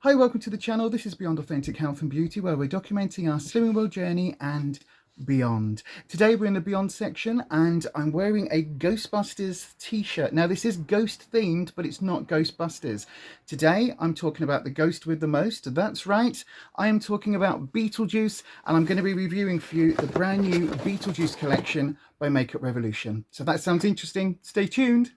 Hi, welcome to the channel. This is Beyond Authentic Health and Beauty, where we're documenting our slimming world journey and beyond. Today we're in the Beyond section and I'm wearing a Ghostbusters t-shirt. Now this is ghost themed, but it's not Ghostbusters. Today I'm talking about the ghost with the most. That's right, I am talking about Beetlejuice, and I'm going to be reviewing for you the brand new Beetlejuice collection by Makeup Revolution. So that sounds interesting. Stay tuned.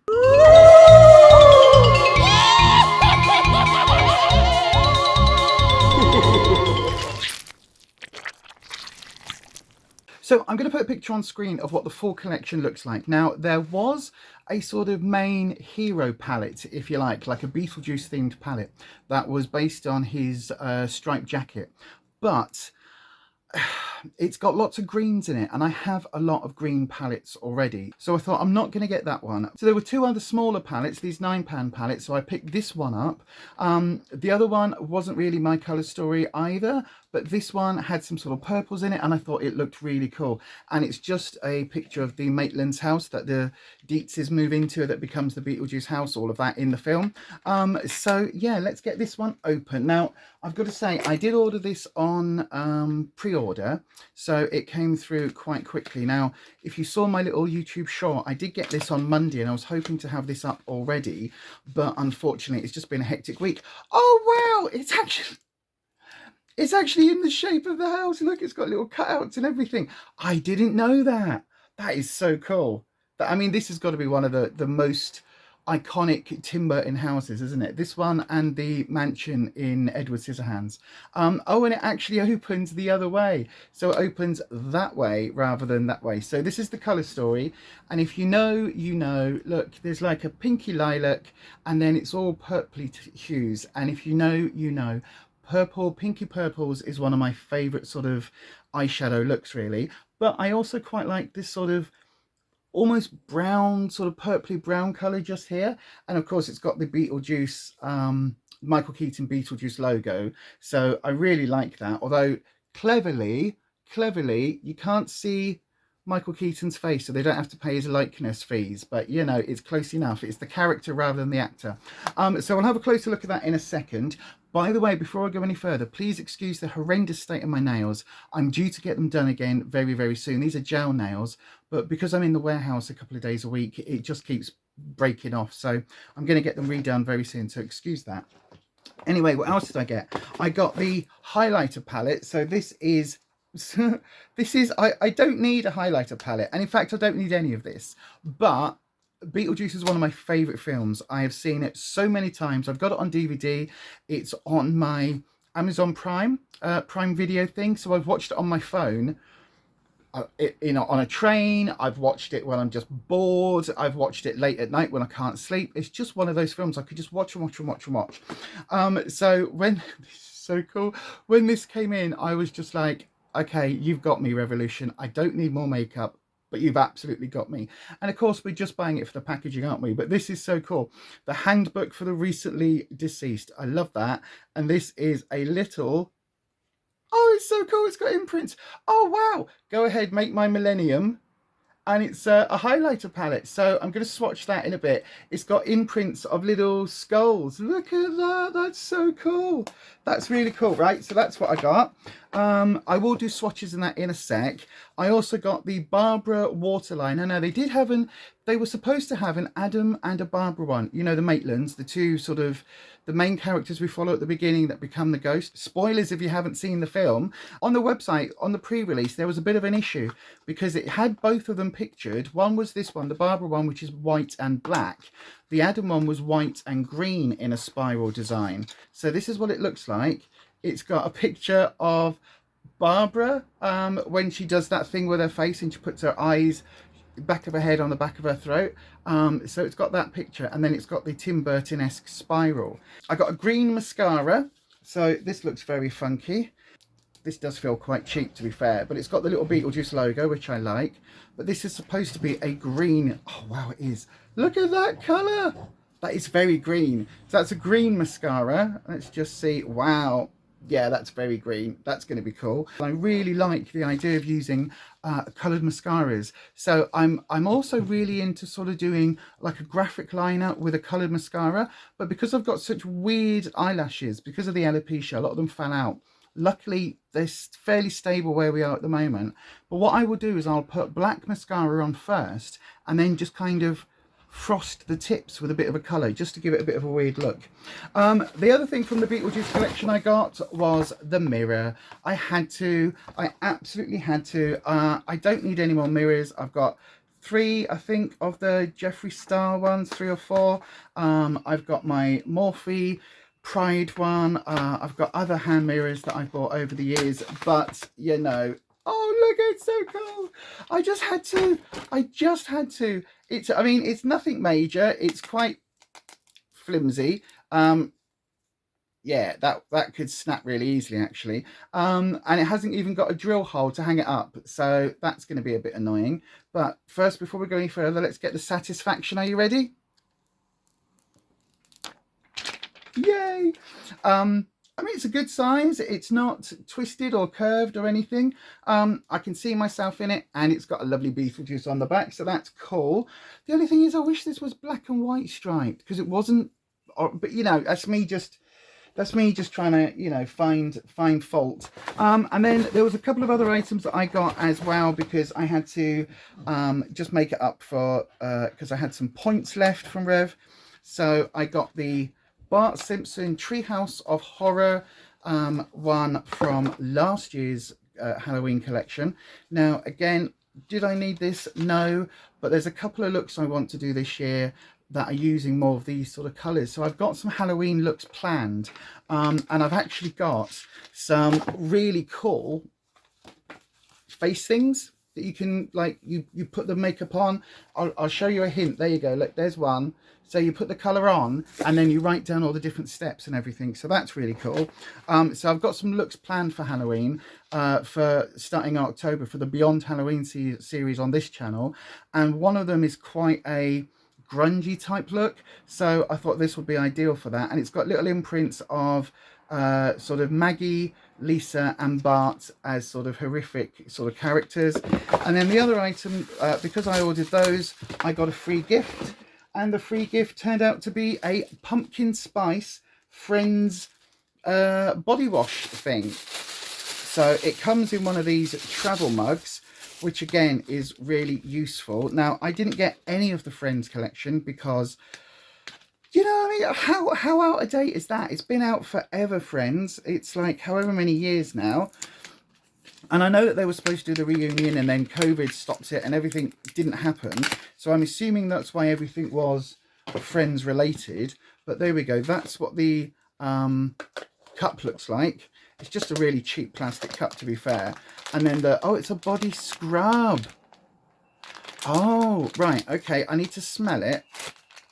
So I'm going to put a picture on screen of what the full collection looks like. Now, there was a sort of main hero palette, if you like a Beetlejuice themed palette that was based on his striped jacket. But it's got lots of greens in it, and I have a lot of green palettes already, so I thought I'm not going to get that one. So there were two other smaller palettes, these 9-pan palettes, so I picked this one up. The other one wasn't really my colour story either, but this one had some sort of purples in it and I thought it looked really cool. And it's just a picture of the Maitland's house that the Dietzes move into, that becomes the Beetlejuice house, all of that in the film. So yeah, let's get this one open. Now, I've got to say, I did order this on pre-order, so it came through quite quickly. Now, if you saw my little YouTube short, I did get this on Monday and I was hoping to have this up already, but unfortunately it's just been a hectic week. Oh wow, it's actually in the shape of the house. Look, it's got little cutouts and everything. I didn't know that. That is so cool. I mean, this has got to be one of the most iconic Tim Burton houses, isn't it? This one and the mansion in Edward Scissorhands. Oh, and it actually opens the other way. So it opens that way rather than that way. So this is the colour story. And if you know, you know. Look, there's like a pinky lilac and then it's all purpley hues. And if you know, you know. Purple, pinky purples is one of my favourite sort of eyeshadow looks, really. But I also quite like this sort of almost brown, sort of purpley brown colour just here. And of course it's got the Beetlejuice, Michael Keaton Beetlejuice logo. So I really like that. Although cleverly, you can't see Michael Keaton's face, so they don't have to pay his likeness fees, but you know, it's close enough. It's the character rather than the actor. So we'll have a closer look at that in a second. By the way, before I go any further, please excuse the horrendous state of my nails. I'm due to get them done again very, very soon. These are gel nails, but because I'm in the warehouse a couple of days a week, it just keeps breaking off. So I'm going to get them redone very soon, so excuse that. Anyway, what else did I get? I got the highlighter palette. So this is I don't need a highlighter palette, and in fact I don't need any of this, but Beetlejuice is one of my favourite films. I have seen it so many times. I've got it on DVD. It's on my Amazon Prime Video thing, so I've watched it on my phone, you know, on a train. I've watched it when I'm just bored. I've watched it late at night when I can't sleep. It's just one of those films I could just watch and watch and watch and watch. So when this is so cool, when this came in, I was just like, okay, you've got me, Revolution. I don't need more makeup, but you've absolutely got me. And of course, we're just buying it for the packaging, aren't we? But this is so cool. The handbook for the recently deceased. I love that. And this is a little... Oh, it's so cool. It's got imprints. Oh, wow. Go ahead, make my millennium. And it's a highlighter palette. So I'm going to swatch that in a bit. It's got imprints of little skulls. Look at that. That's so cool. That's really cool, right? So that's what I got. I will do swatches in that in a sec. I also got the Barbara waterliner. Now, they were supposed to have an Adam and a Barbara one. You know, the Maitlands, the two sort of the main characters we follow at the beginning that become the ghost. Spoilers if you haven't seen the film. On the website, on the pre-release, there was a bit of an issue because it had both of them pictured. One was this one, the Barbara one, which is white and black. The Adam one was white and green in a spiral design. So this is what it looks like. It's got a picture of Barbara when she does that thing with her face and she puts her eyes back of her head on the back of her throat. So it's got that picture, and then it's got the Tim Burton-esque spiral. I got a green mascara, so this looks very funky. This does feel quite cheap, to be fair, but it's got the little Beetlejuice logo, which I like. But this is supposed to be a green. Oh wow, it is. Look at that colour. That is very green. So that's a green mascara. Let's just see. Wow, Yeah, that's very green. That's going to be cool. I really like the idea of using coloured mascaras. So I'm also really into sort of doing like a graphic liner with a coloured mascara. But because I've got such weird eyelashes, because of the alopecia, a lot of them fell out. Luckily, they're fairly stable where we are at the moment. But what I will do is I'll put black mascara on first and then just kind of frost the tips with a bit of a colour just to give it a bit of a weird look. The other thing from the Beetlejuice collection I got was the mirror. I absolutely had to. I don't need any more mirrors. I've got 3, I think, of the Jeffree Star ones, 3 or 4. I've got my Morphe Pride one. I've got other hand mirrors that I've bought over the years, but you know, oh look, it's so cool. I just had to. I mean, it's nothing major. It's quite flimsy. Yeah, that could snap really easily, actually. And it hasn't even got a drill hole to hang it up, so that's going to be a bit annoying. But first, before we go any further, let's get the satisfaction. Are you ready? Yay! I mean, it's a good size. It's not twisted or curved or anything. I can see myself in it, and it's got a lovely Beetlejuice on the back, so that's cool. The only thing is, I wish this was black and white striped, because it wasn't. But you know, that's me just trying to, you know, find fault. And then there was a couple of other items that I got as well, because I had to just make it up for because I had some points left from Rev. So I got the Bart Simpson Treehouse of Horror one from last year's Halloween collection. Now, again, did I need this? No, but there's a couple of looks I want to do this year that are using more of these sort of colours. So I've got some Halloween looks planned, and I've actually got some really cool face things that you can, like, you put the makeup on. I'll show you a hint. There you go. Look, there's one. So you put the colour on and then you write down all the different steps and everything. So that's really cool. So I've got some looks planned for Halloween, for starting in October, for the Beyond Halloween series on this channel. And one of them is quite a grungy type look. So I thought this would be ideal for that. And it's got little imprints of sort of Maggie, Lisa and Bart as sort of horrific sort of characters. And then the other item, because I ordered those, I got a free gift. And the free gift turned out to be a pumpkin spice Friends body wash thing. So it comes in one of these travel mugs, which again is really useful. Now, I didn't get any of the Friends collection because, you know, I mean, how out of date is that? It's been out forever, Friends. It's like however many years now. And I know that they were supposed to do the reunion and then COVID stopped it and everything didn't happen. So I'm assuming that's why everything was Friends related. But there we go. That's what the cup looks like. It's just a really cheap plastic cup, to be fair. And then oh, it's a body scrub. Oh, right. Okay, I need to smell it.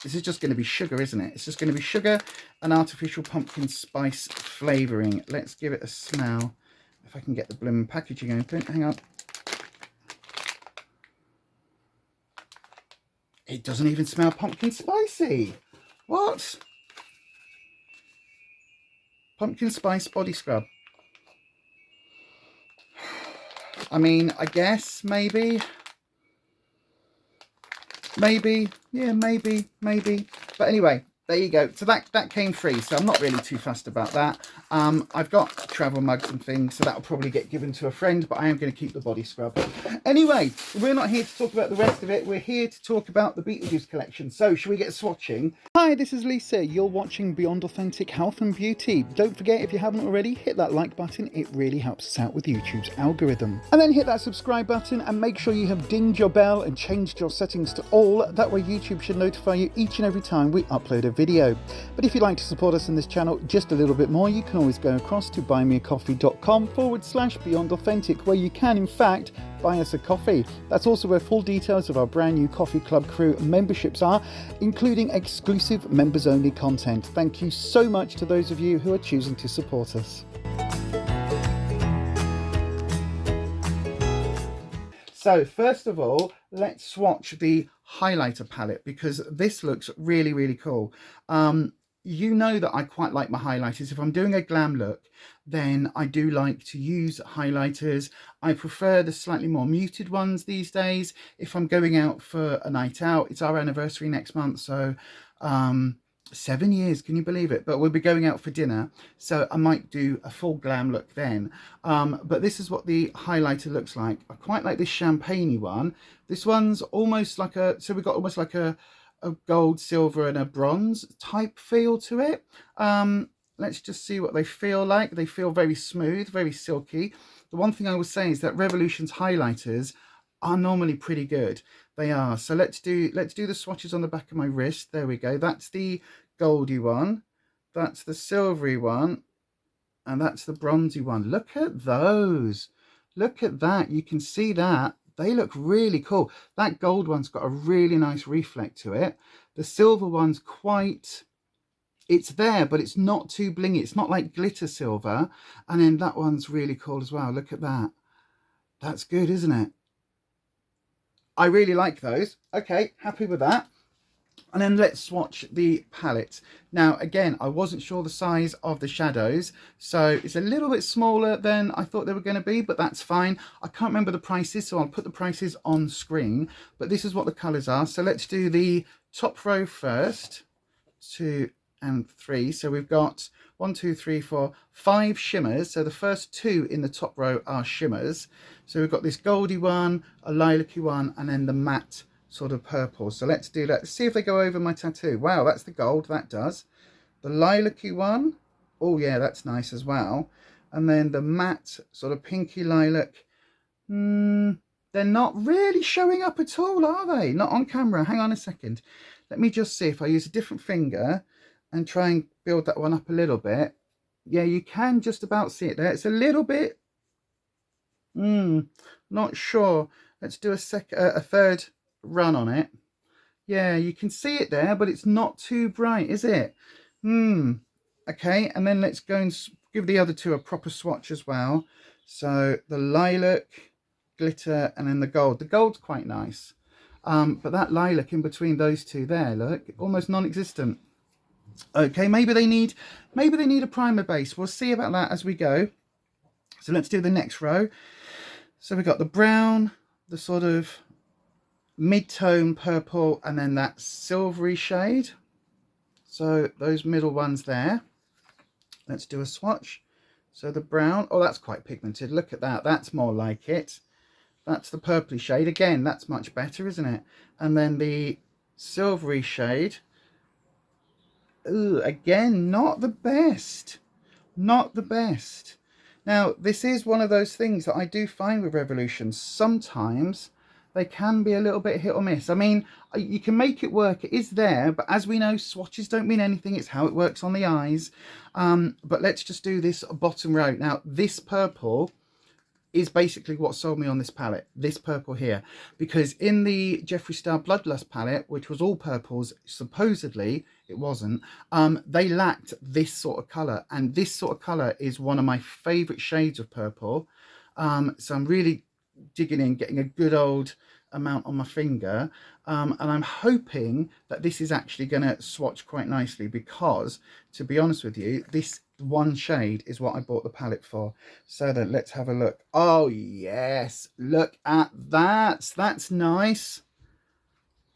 This is just going to be sugar, isn't it? It's just going to be sugar and artificial pumpkin spice flavouring. Let's give it a smell. If I can get the blooming packaging open. Hang on. It doesn't even smell pumpkin spicy. What? Pumpkin spice body scrub. I mean, I guess maybe. Yeah, maybe. But anyway, there you go. So that came free. So I'm not really too fussed about that. I've got travel mugs and things, so that'll probably get given to a friend, but I am going to keep the body scrub. Anyway, we're not here to talk about the rest of it. We're here to talk about the Beetlejuice collection. So shall we get swatching? Hi, this is Lisa. You're watching Beyond Authentic Health and Beauty. Don't forget, if you haven't already, hit that like button. It really helps us out with YouTube's algorithm. And then hit that subscribe button and make sure you have dinged your bell and changed your settings to all. That way YouTube should notify you each and every time we upload a video. But if you'd like to support us in this channel just a little bit more, you can always go across to buymeacoffee.com/Beyond Authentic, where you can in fact buy us a coffee. That's also where full details of our brand new Coffee Club Crew memberships are, including exclusive members only content. Thank you so much to those of you who are choosing to support us. So first of all, let's swatch the highlighter palette, because this looks really, really cool. you know that I quite like my highlighters. If I'm doing a glam look, then I do like to use highlighters. I prefer the slightly more muted ones these days. If I'm going out for a night out, it's our anniversary next month, so 7 years, can you believe it? But we'll be going out for dinner, so I might do a full glam look then. But this is what the highlighter looks like. I quite like this champagne-y one. This one's almost like a, so we've got almost like a gold, silver and a bronze type feel to it. Let's just see what they feel like. They feel very smooth, very silky. The one thing I would say is that Revolution's highlighters are normally pretty good. They are. So let's do the swatches on the back of my wrist. There we go. That's the goldy one, that's the silvery one, and that's the bronzy one. Look at those. Look at that. You can see that. They look really cool. That gold one's got a really nice reflect to it. The silver one's quite, it's there, but it's not too blingy. It's not like glitter silver. And then that one's really cool as well. Look at that. That's good, isn't it? I really like those. Okay, happy with that. And then let's swatch the palette. Now, again, I wasn't sure the size of the shadows, so it's a little bit smaller than I thought they were going to be, but that's fine. I can't remember the prices, so I'll put the prices on screen, but this is what the colours are. So let's do the top row first, 2 and 3. So we've got 1, 2, 3, 4, 5 shimmers. So the first 2 in the top row are shimmers. So we've got this goldy one, a lilac-y one, and then the matte sort of purple. So let's do that. Let's see if they go over my tattoo. Wow, that's the gold. That does. The lilac-y one. Oh yeah, that's nice as well. And then the matte sort of pinky lilac. They're not really showing up at all, are they? Not on camera. Hang on a second. Let me just see if I use a different finger and try and build that one up a little bit. Yeah, you can just about see it there. It's a little bit, not sure. Let's do a third run on it. Yeah, you can see it there, but it's not too bright, is it? Okay, and then let's go and give the other 2 a proper swatch as well. So the lilac, glitter, and then the gold. The gold's quite nice, but that lilac in between those 2 there, look, almost non-existent. Okay, maybe they need a primer base. We'll see about that as we go. So let's do the next row. So we've got the brown, the sort of mid-tone purple, and then that silvery shade. So those middle ones there. Let's do a swatch. So the brown, oh, that's quite pigmented. Look at that. That's more like it. That's the purpley shade. Again, that's much better, isn't it? And then the silvery shade. Ooh, again, not the best. Not the best. Now, this is one of those things that I do find with Revolution. Sometimes they can be a little bit hit or miss. I mean, you can make it work. It is there, but as we know, swatches don't mean anything. It's how it works on the eyes. But let's just do this bottom row. Now, this purple is basically what sold me on this palette, this purple here, because in the Jeffree Star Bloodlust palette, which was all purples, supposedly it wasn't, they lacked this sort of color, and this sort of color is one of my favorite shades of purple. So I'm really digging in, getting a good old amount on my finger, and I'm hoping that this is actually going to swatch quite nicely, because to be honest with you, this one shade is what I bought the palette for. So then let's have a look. Oh yes, look at that. That's nice.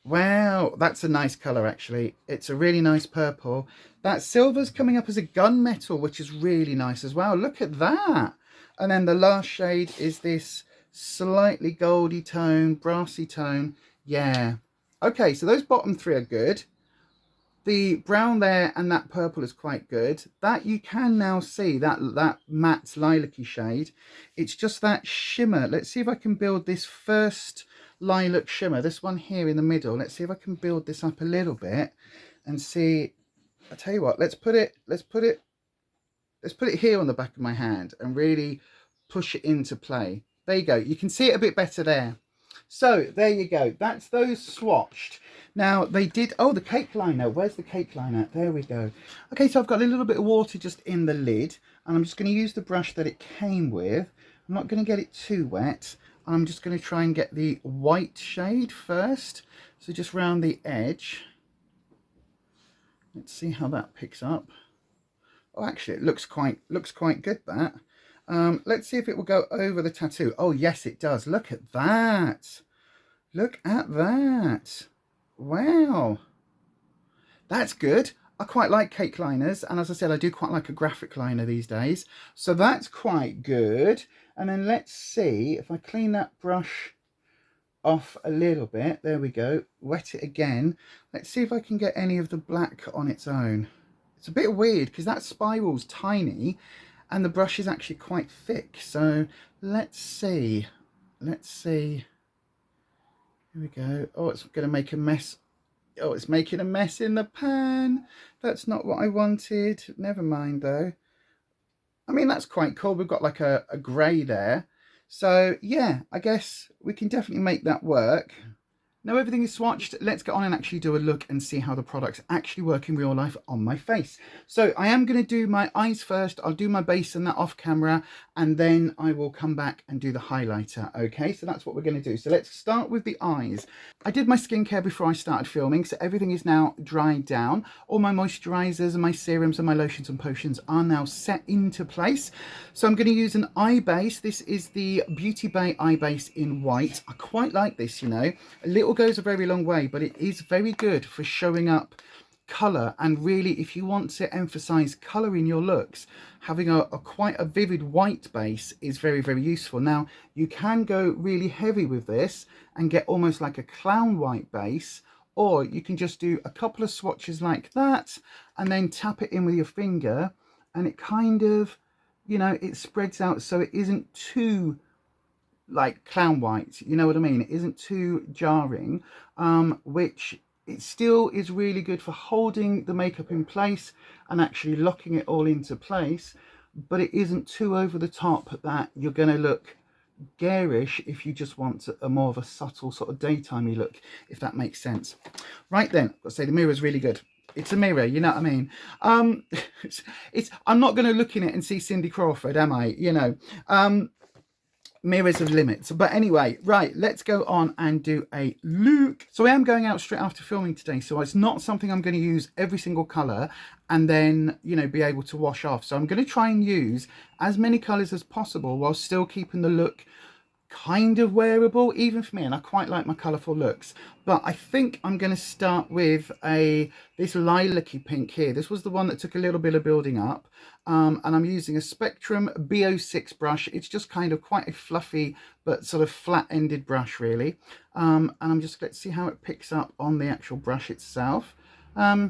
Wow, that's a nice color actually. It's a really nice purple. That silver's coming up as a gunmetal, which is really nice as well. Look at that. And then the last shade is this slightly goldy tone, brassy tone. Yeah. Okay, so those bottom 3 are good. The brown there and that purple is quite good. That you can now see, that matte lilac-y shade. It's just that shimmer. Let's see if I can build this first lilac shimmer, this one here in the middle. Let's see if I can build this up a little bit and see. I tell you what, let's put it here on the back of my hand and really push it into play. There you go. You can see it a bit better there. So there you go. That's those swatched. Now they did, oh, the cake liner. Where's the cake liner? There we go. Okay, so I've got a little bit of water just in the lid, and I'm just going to use the brush that it came with. I'm not going to get it too wet. I'm just going to try and get the white shade first. So just round the edge. Let's see how that picks up. Oh, actually, it looks quite good, that. Let's see if it will go over the tattoo. Oh, yes, it does. Look at that. Look at that. Wow. That's good. I quite like cake liners. And as I said, I do quite like a graphic liner these days. So that's quite good. And then let's see if I clean that brush off a little bit. There we go. Wet it again. Let's see if I can get any of the black on its own. It's a bit weird because that spiral's tiny and the brush is actually quite thick. So let's see. Let's see. Here we go. Oh, it's going to make a mess. Oh, it's making a mess in the pan. That's not what I wanted. Never mind though. I mean, that's quite cool. We've got like a grey there. So yeah, I guess we can definitely make that work. Now everything is swatched, let's get on and actually do a look and see how the products actually work in real life on my face. So I am going to do my eyes first. I'll do my base and that off camera, and then I will come back and do the highlighter. Okay, so that's what we're going to do. So let's start with the eyes. I did my skincare before I started filming, so everything is now dried down. All my moisturizers and my serums and my lotions and potions are now set into place. So I'm going to use an eye base. This is the Beauty Bay eye base in white. I quite like this, you know. A little goes a very long way, but it is very good for showing up color, and really if you want to emphasize color in your looks, having a quite a vivid white base is very, very useful. Now you can go really heavy with this and get almost like a clown white base, or you can just do a couple of swatches like that and then tap it in with your finger, and it kind of, you know, it spreads out so it isn't too like clown white, you know what I mean? It isn't too jarring, which it still is really good for holding the makeup in place and actually locking it all into place, but it isn't too over the top that you're going to look garish if you just want a more of a subtle sort of daytimey look, if that makes sense. Right then, I've got to say the mirror is really good. It's a mirror, you know what I mean? I'm not going to look in it and see Cindy Crawford, am I? You know, mirrors of limits. But anyway, right, let's go on and do a look. So I am going out straight after filming today, so it's not something I'm going to use every single color and then, you know, be able to wash off. So I'm going to try and use as many colors as possible while still keeping the look kind of wearable, even for me, and I quite like my colorful looks. But I think I'm going to start with this lilac-y pink here. This was the one that took a little bit of building up, and I'm using a Spectrum B06 brush. It's just kind of quite a fluffy but sort of flat-ended brush, really. And I'm just, let's see how it picks up on the actual brush itself. Yeah,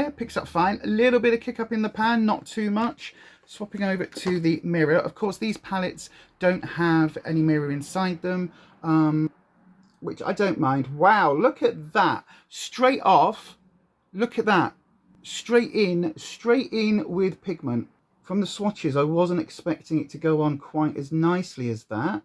it picks up fine. A little bit of kick up in the pan, not too much. Swapping over to the mirror. Of course, these palettes don't have any mirror inside them, which I don't mind. Wow, look at that. Straight off, look at that. Straight in with pigment. From the swatches, I wasn't expecting it to go on quite as nicely as that.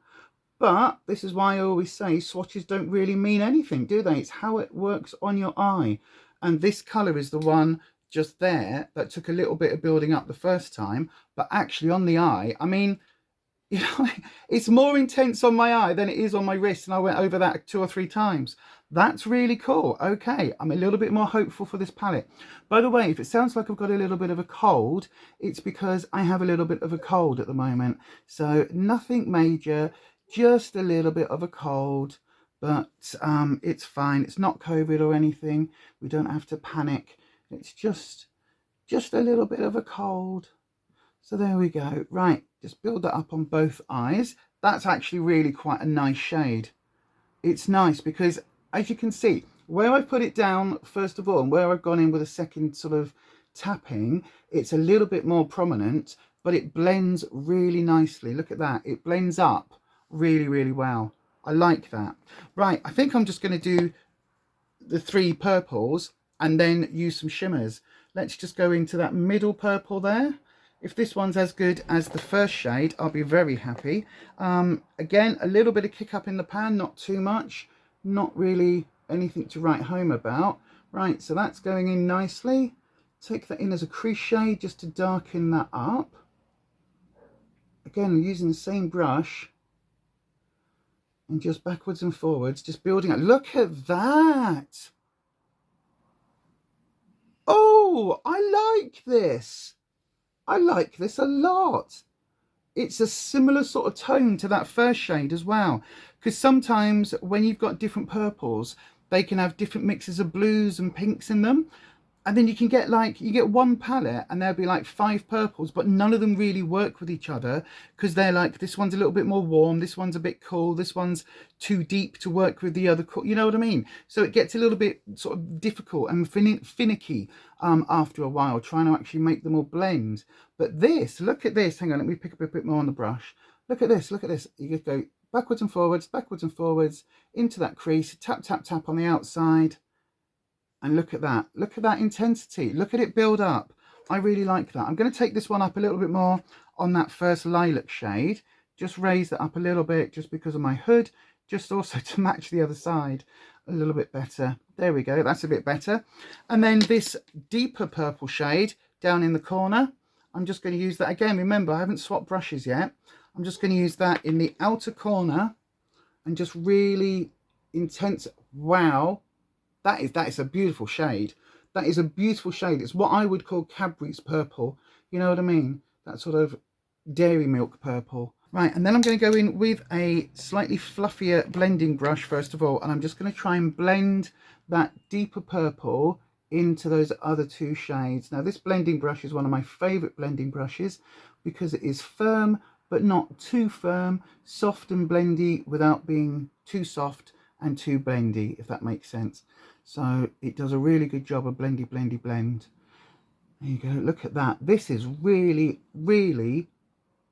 But this is why I always say swatches don't really mean anything, do they? It's how it works on your eye. And this colour is the one just there that took a little bit of building up the first time, but actually on the eye, I mean, you know, it's more intense on my eye than it is on my wrist, and I went over that 2 or 3 times. That's really cool. Okay, I'm a little bit more hopeful for this palette. By the way, if it sounds like I've got a little bit of a cold, it's because I have a little bit of a cold at the moment. So nothing major, just a little bit of a cold, but it's fine. It's not COVID or anything. We don't have to panic. It's just a little bit of a cold. So there we go. Right, just build that up on both eyes. That's actually really quite a nice shade. It's nice because, as you can see, where I put it down first of all and where I've gone in with a second sort of tapping, it's a little bit more prominent, but it blends really nicely. Look at that. It blends up really, really well. I like that. Right, I think I'm just going to do the 3 purples and then use some shimmers. Let's just go into that middle purple there. If this one's as good as the first shade, I'll be very happy. Again, a little bit of kick up in the pan, not too much. Not really anything to write home about. Right, so that's going in nicely. Take that in as a crease shade just to darken that up. Again, using the same brush. And just backwards and forwards, just building up. Look at that. Oh, Oh, I like this. I like this a lot. It's a similar sort of tone to that first shade as well, because sometimes when you've got different purples, they can have different mixes of blues and pinks in them, and then you can get like, you get one palette and there'll be like 5 purples, but none of them really work with each other, because they're like, this one's a little bit more warm, this one's a bit cool, this one's too deep to work with the other cool, you know what I mean? So it gets a little bit sort of difficult and finicky after a while, trying to actually make them all blend. But this, look at this, hang on, let me pick up a bit more on the brush. Look at this, you just go backwards and forwards into that crease, tap, tap, tap on the outside. And look at that intensity, look at it build up. I really like that. I'm going to take this one up a little bit more on that first lilac shade, just raise that up a little bit just because of my hood, just also to match the other side a little bit better. There we go, that's a bit better. And then this deeper purple shade down in the corner, I'm just going to use that again. Remember, I haven't swapped brushes yet. I'm just going to use that in the outer corner and just really intense. Wow. That is a beautiful shade. That is a beautiful shade. It's what I would call Cadbury's purple. You know what I mean? That sort of dairy milk purple. Right, and then I'm going to go in with a slightly fluffier blending brush first of all, and I'm just going to try and blend that deeper purple into those other 2 shades. Now this blending brush is one of my favourite blending brushes because it is firm but not too firm, soft and blendy without being too soft and too blendy, if that makes sense. So it does a really good job of blendy blend. There you go, look at that. This is really, really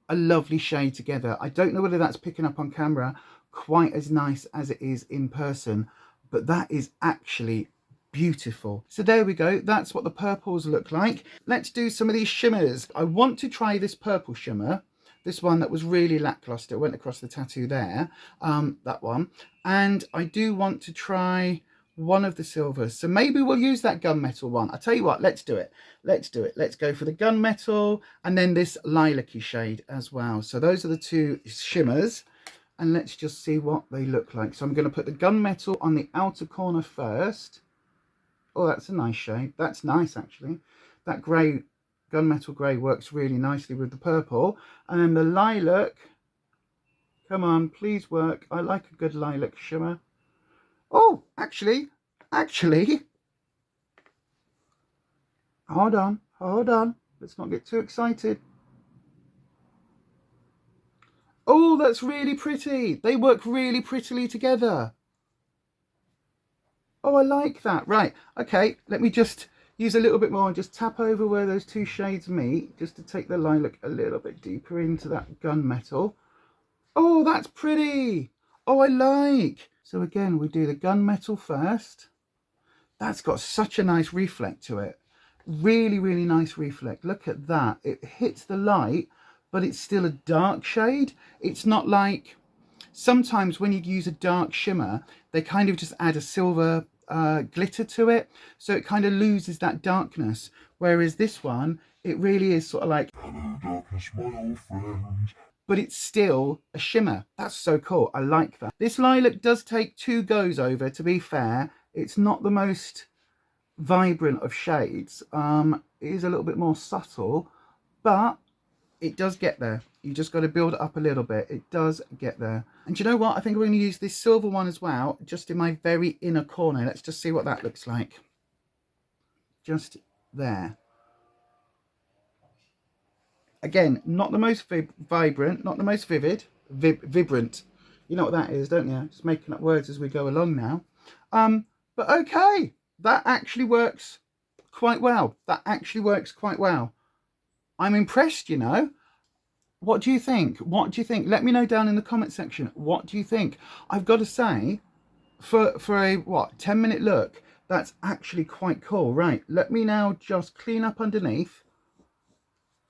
a lovely shade together. I don't know whether that's picking up on camera quite as nice as it is in person, but that is actually beautiful. So there we go, that's what the purples look like. Let's do some of these shimmers. I want to try this purple shimmer, this one that was really lackluster, went across the tattoo there, that one. And I do want to try one of the silvers, so maybe we'll use that gunmetal one. I'll tell you what, let's do it. Let's go for the gunmetal and then this lilac-y shade as well. So those are the 2 shimmers, and let's just see what they look like. So I'm going to put the gunmetal on the outer corner first. Oh, that's a nice shade. That's nice actually. That grey, gunmetal grey, works really nicely with the purple. And then the lilac, come on, please work. I like a good lilac shimmer. Oh, actually, hold on. Let's not get too excited. Oh, that's really pretty. They work really prettily together. Oh, I like that. Right, okay, let me just use a little bit more and just tap over where those 2 shades meet, just to take the lilac a little bit deeper into that gunmetal. Oh, that's pretty. Oh, I like. So again, we do the gunmetal first. That's got such a nice reflect to it. Really, really nice reflect. Look at that. It hits the light, but it's still a dark shade. It's not like, sometimes when you use a dark shimmer, they kind of just add a silver glitter to it. So it kind of loses that darkness. Whereas this one, it really is sort of like, hello darkness, my old friend. But it's still a shimmer. That's so cool. I like that. This lilac does take 2 goes over, to be fair. It's not the most vibrant of shades. It is a little bit more subtle, but it does get there. You just got to build it up a little bit. It does get there. And you know what? I think we're going to use this silver one as well, just in my very inner corner. Let's just see what that looks like. Just there. Again, not the most vibrant, not the most vibrant. You know what that is, don't you? Just making up words as we go along now. But okay, that actually works quite well. That actually works quite well. I'm impressed, you know. What do you think? What do you think? Let me know down in the comment section. What do you think? I've got to say, for a, 10-minute look, that's actually quite cool. Right, let me now just clean up underneath.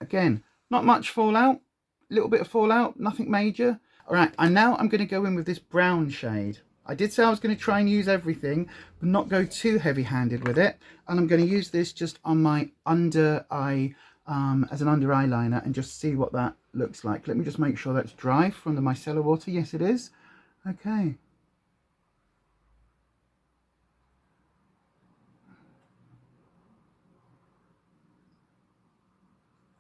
Again, not much fallout, a little bit of fallout, nothing major. All right, and now I'm going to go in with this brown shade. I did say I was going to try and use everything, but not go too heavy-handed with it. And I'm going to use this just on my under eye, as an under eyeliner, and just see what that looks like. Let me just make sure that's dry from the micellar water. Yes, it is. Okay.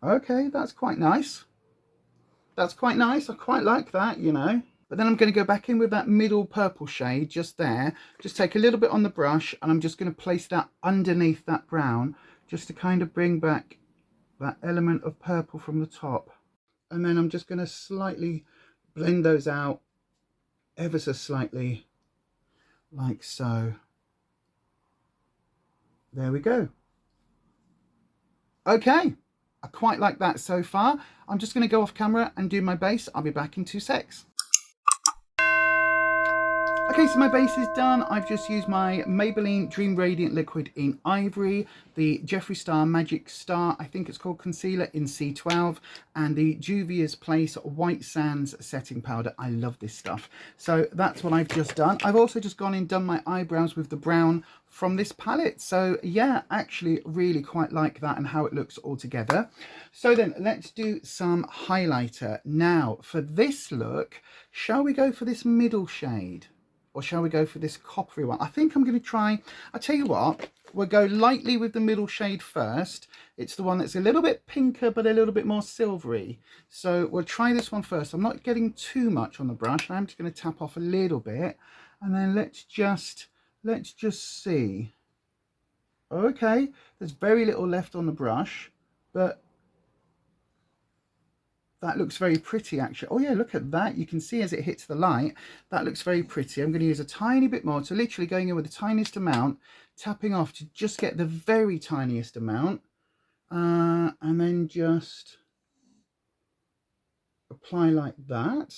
Okay, that's quite nice. That's quite nice. I quite like that, you know. But then I'm going to go back in with that middle purple shade just there. Just take a little bit on the brush and I'm just going to place that underneath that brown just to kind of bring back that element of purple from the top. And then I'm just going to slightly blend those out ever so slightly, like so. There we go. Okay, I quite like that so far. I'm just going to go off camera and do my base. I'll be back in 2 secs. Okay, so my base is done. I've just used my Maybelline Dream Radiant Liquid in Ivory, the Jeffree Star Magic Star, I think it's called Concealer in C12, and the Juvia's Place White Sands Setting Powder. I love this stuff. So that's what I've just done. I've also just gone in and done my eyebrows with the brown from this palette. So yeah, actually really quite like that and how it looks all together. So then let's do some highlighter. Now for this look, shall we go for this middle shade? Or shall we go for this coppery one? I think I'm going to try, I'll tell you what, we'll go lightly with the middle shade first. It's the one that's a little bit pinker, but a little bit more silvery. So we'll try this one first. I'm not getting too much on the brush. I'm just going to tap off a little bit. And then let's just see. Okay, there's very little left on the brush, but that looks very pretty actually. Oh yeah, look at that. You can see as it hits the light, that looks very pretty. I'm going to use a tiny bit more. So literally going in with the tiniest amount, tapping off to just get the very tiniest amount. And then just apply like that.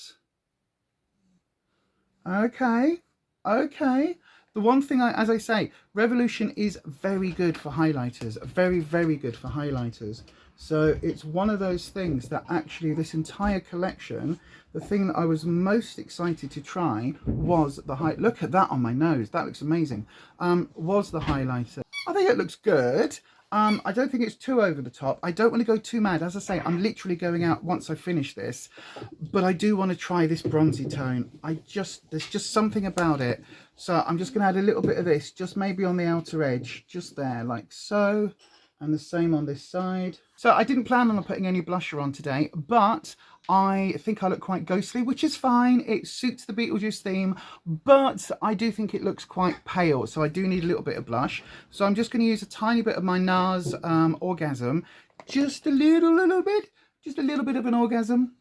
Okay, okay. The one thing, as I say, Revolution is very good for highlighters. Very, very good for highlighters. So it's one of those things that actually this entire collection, the thing that I was most excited to try was the look at that on my nose. That looks amazing. Was the highlighter. I think it looks good. I don't think it's too over the top. I don't want to go too mad. As I say, I'm literally going out once I finish this, but I do want to try this bronzy tone. There's just something about it. So I'm just going to add a little bit of this, just maybe on the outer edge, just there, like so. And the same on this side. So I didn't plan on putting any blusher on today, but I think I look quite ghostly, which is fine. It suits the Beetlejuice theme, but I do think it looks quite pale. So I do need a little bit of blush. So I'm just going to use a tiny bit of my NARS Orgasm. Just a little bit. Just a little bit of an orgasm.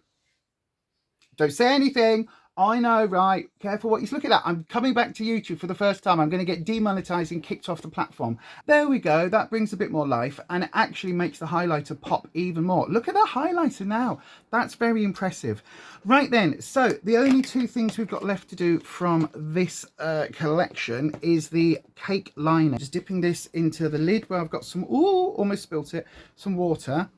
Don't say anything. I know, right? Careful what you look at that. I'm coming back to YouTube for the first time. I'm going to get demonetized and kicked off the platform. There we go. That brings a bit more life and it actually makes the highlighter pop even more. Look at the highlighter now. That's very impressive. Right then, so the only 2 things we've got left to do from this collection is the cake liner. Just dipping this into the lid where I've got some, ooh, almost spilt it, some water.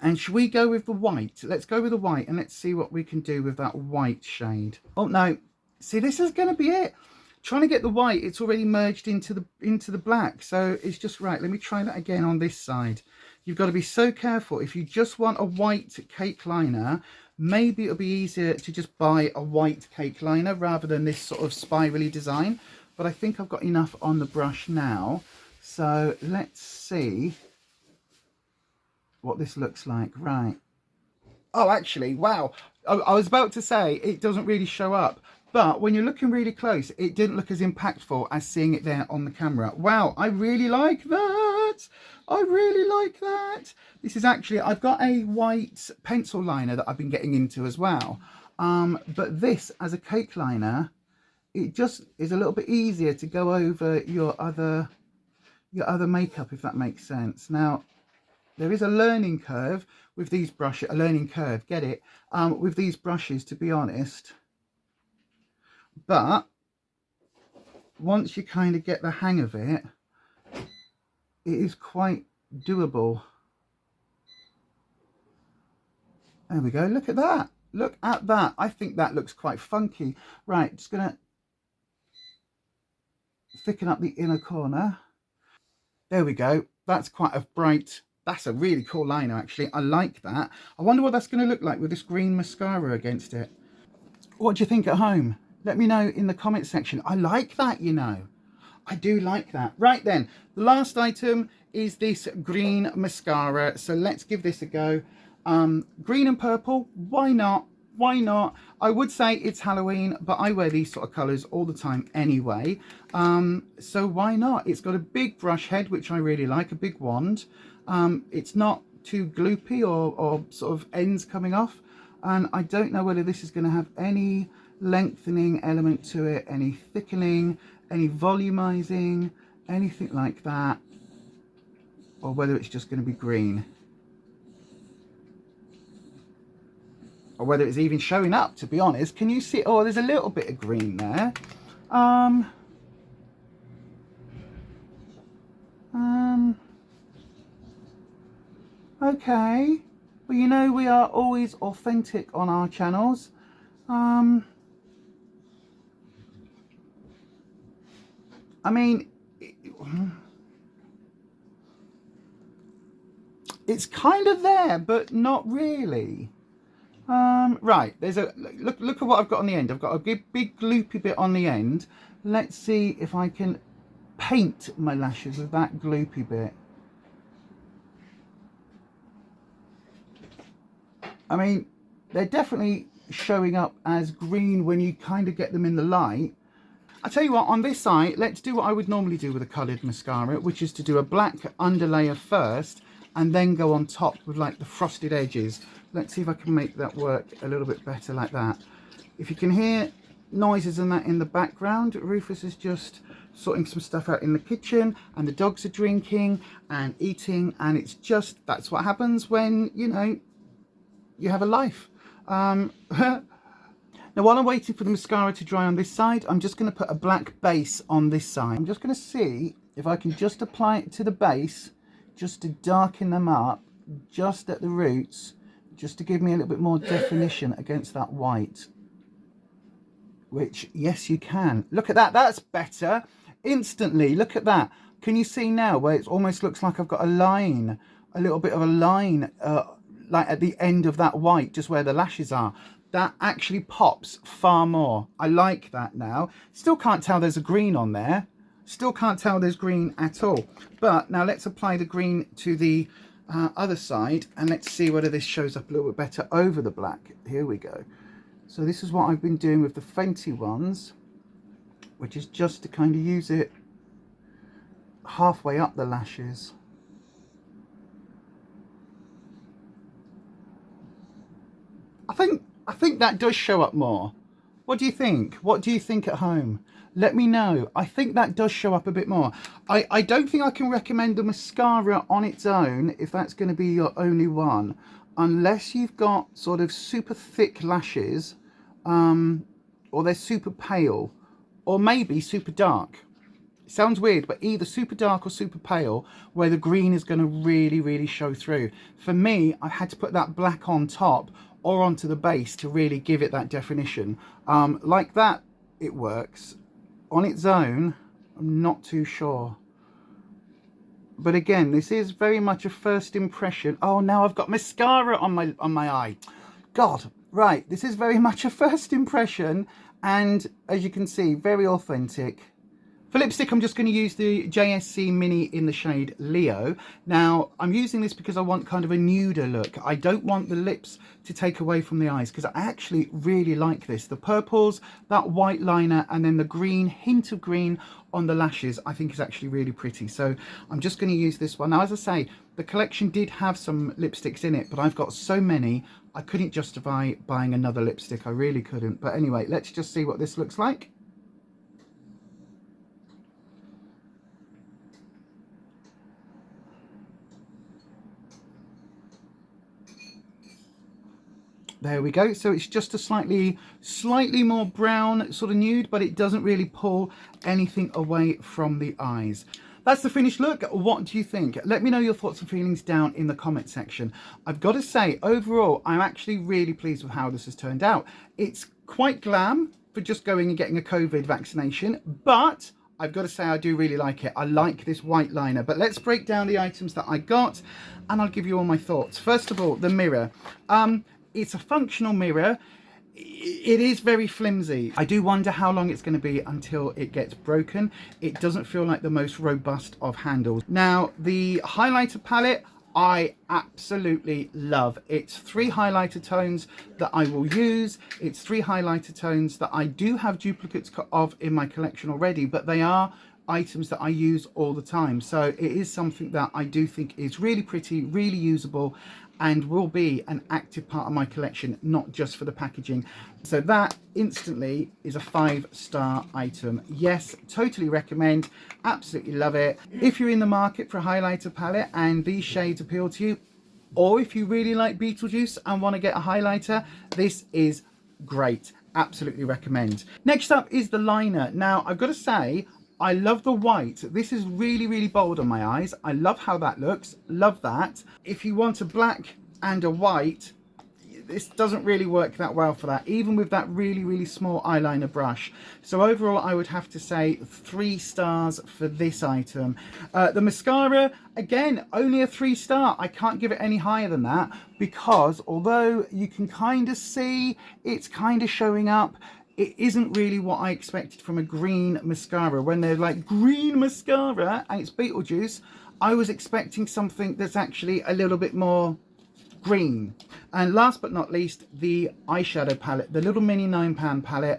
And should we go with the white? Let's go with the white and let's see what we can do with that white shade. Oh no, see, this is going to be it. Trying to get the white, it's already merged into the black. So it's just right. Let me try that again on this side. You've got to be so careful. If you just want a white cake liner, maybe it'll be easier to just buy a white cake liner rather than this sort of spirally design. But I think I've got enough on the brush now. So let's see what this looks like. Right. Oh, actually, wow. I was about to say it doesn't really show up, but when you're looking really close, it didn't look as impactful as seeing it there on the camera. Wow, I really like that. I really like that. This is actually, I've got a white pencil liner that I've been getting into as well. But this as a cake liner, it just is a little bit easier to go over your other makeup, if that makes sense. Now, there is a learning curve with these brushes, with these brushes, to be honest. But once you kind of get the hang of it, it is quite doable. There we go. Look at that. Look at that. I think that looks quite funky. Right, just going to thicken up the inner corner. There we go. That's quite a bright... That's a really cool liner, actually. I like that. I wonder what that's going to look like with this green mascara against it. What do you think at home? Let me know in the comment section. I like that, you know. I do like that. Right then, the last item is this green mascara. So let's give this a go. Green and purple, why not? Why not? I would say it's Halloween, but I wear these sort of colours all the time anyway. So why not? It's got a big brush head, which I really like, a big wand. It's not too gloopy or sort of ends coming off. And I don't know whether this is going to have any lengthening element to it, any thickening, any volumizing, anything like that, or whether it's just going to be green, or whether it's even showing up, to be honest. Can you see? Oh, there's a little bit of green there. Okay, well, you know, we are always authentic on our channels. I mean, it's kind of there, but not really. Right, there's a look at what I've got on the end. I've got a big gloopy bit on the end. Let's see if I can paint my lashes with that gloopy bit. I mean, they're definitely showing up as green when you kind of get them in the light. I tell you what, on this side, let's do what I would normally do with a coloured mascara, which is to do a black underlayer first and then go on top with like the frosted edges. Let's see if I can make that work a little bit better like that. If you can hear noises and that in the background, Rufus is just sorting some stuff out in the kitchen, and the dogs are drinking and eating, and it's just, that's what happens when, you know, you have a life. Now, while I'm waiting for the mascara to dry on this side, I'm just going to put a black base on this side. I'm just going to see if I can just apply it to the base, just to darken them up, just at the roots, just to give me a little bit more definition against that white. Which, yes, you can. Look at that. That's better. Instantly. Look at that. Can you see now where it almost looks like I've got a line, a little bit of a line, like at the end of that white, just where the lashes are. That actually pops far more. I like that now. Still can't tell there's a green on there. Still can't tell there's green at all. But now let's apply the green to the other side, and let's see whether this shows up a little bit better over the black. Here we go. So this is what I've been doing with the Fenty ones, which is just to kind of use it halfway up the lashes. I think that does show up more. What do you think? What do you think at home? Let me know. I think that does show up a bit more. I don't think I can recommend the mascara on its own if that's going to be your only one, unless you've got sort of super thick lashes, or they're super pale, or maybe super dark. It sounds weird, but either super dark or super pale, where the green is going to really show through. For me, I had to put that black on top or onto the base to really give it that definition. Like that, it works. On its own, I'm not too sure. But again, this is very much a first impression. Oh, now I've got mascara on my eye. God, right. This is very much a first impression, and as you can see, very authentic. For lipstick, I'm just going to use the JSC Mini in the shade Leo. Now, I'm using this because I want kind of a nuder look. I don't want the lips to take away from the eyes, because I actually really like this. The purples, that white liner, and then the green, hint of green on the lashes, I think is actually really pretty. So I'm just going to use this one. Now, as I say, the collection did have some lipsticks in it, but I've got so many, I couldn't justify buying another lipstick. I really couldn't. But anyway, let's just see what this looks like. There we go. So it's just a slightly more brown sort of nude, but it doesn't really pull anything away from the eyes. That's the finished look. What do you think? Let me know your thoughts and feelings down in the comment section. I've got to say, overall, I'm actually really pleased with how this has turned out. It's quite glam for just going and getting a COVID vaccination, but I've got to say I do really like it. I like this white liner. But let's break down the items that I got, and I'll give you all my thoughts. First of all, the mirror. It's a functional mirror. it is very flimsy. I do wonder how long it's going to be until it gets broken. It doesn't feel like the most robust of handles. Now, the highlighter palette, I absolutely love. It's 3 highlighter tones that I will use. It's 3 highlighter tones that I do have duplicates of in my collection already, but they are items that I use all the time. So it is something that I do think is really pretty, really usable, and will be an active part of my collection, not just for the packaging. So that instantly is a 5-star item. Yes, totally recommend, absolutely love it. If you're in the market for a highlighter palette and these shades appeal to you, or if you really like Beetlejuice and want to get a highlighter, this is great. Absolutely recommend. Next up is the liner. Now, I've got to say, I love the white. This is really, really bold on my eyes. I love how that looks. Love that. If you want a black and a white, this doesn't really work that well for that, even with that really, really small eyeliner brush. So overall, I would have to say 3 stars for this item. The mascara, again, only a 3-star. I can't give it any higher than that, because although you can kind of see it's kind of showing up, it isn't really what I expected from a green mascara. When they're like, green mascara, and it's Beetlejuice, I was expecting something that's actually a little bit more green. And last but not least, the eyeshadow palette, the little mini £9 palette.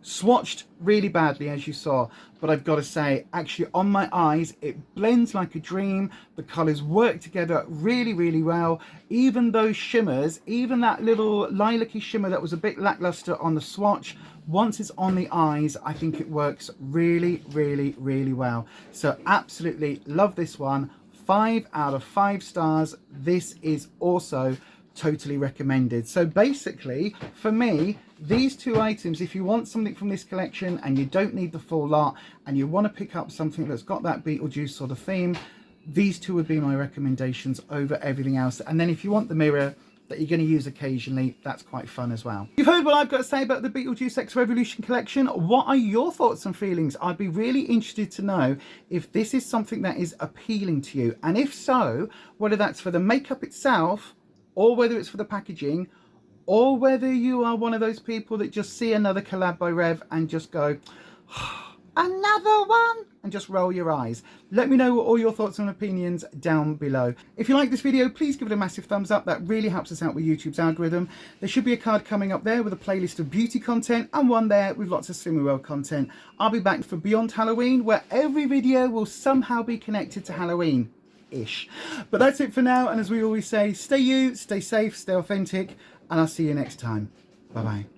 Swatched really badly, as you saw, but I've got to say, actually on my eyes, it blends like a dream. The colours work together really, really well. Even those shimmers, even that little lilac-y shimmer that was a bit lackluster on the swatch, once it's on the eyes, I think it works really, really, really well. So absolutely love this one. 5 out of 5 stars. This is also totally recommended. So basically, for me, these 2 items, if you want something from this collection and you don't need the full lot and you want to pick up something that's got that Beetlejuice sort of theme, these 2 would be my recommendations over everything else. And then if you want the mirror that you're going to use occasionally, that's quite fun as well. You've heard what I've got to say about the Beetlejuice X Revolution collection. What are your thoughts and feelings? I'd be really interested to know if this is something that is appealing to you, and if so, whether that's for the makeup itself, or whether it's for the packaging, or whether you are one of those people that just see another collab by Rev and just go, another one, and just roll your eyes. Let me know all your thoughts and opinions down below. If you like this video, please give it a massive thumbs up. That really helps us out with YouTube's algorithm. There should be a card coming up there with a playlist of beauty content, and one there with lots of Slimming World content. I'll be back for Beyond Halloween, where every video will somehow be connected to Halloween-ish. But that's it for now, and as we always say, stay you, stay safe, stay authentic, and I'll see you next time. Bye-bye.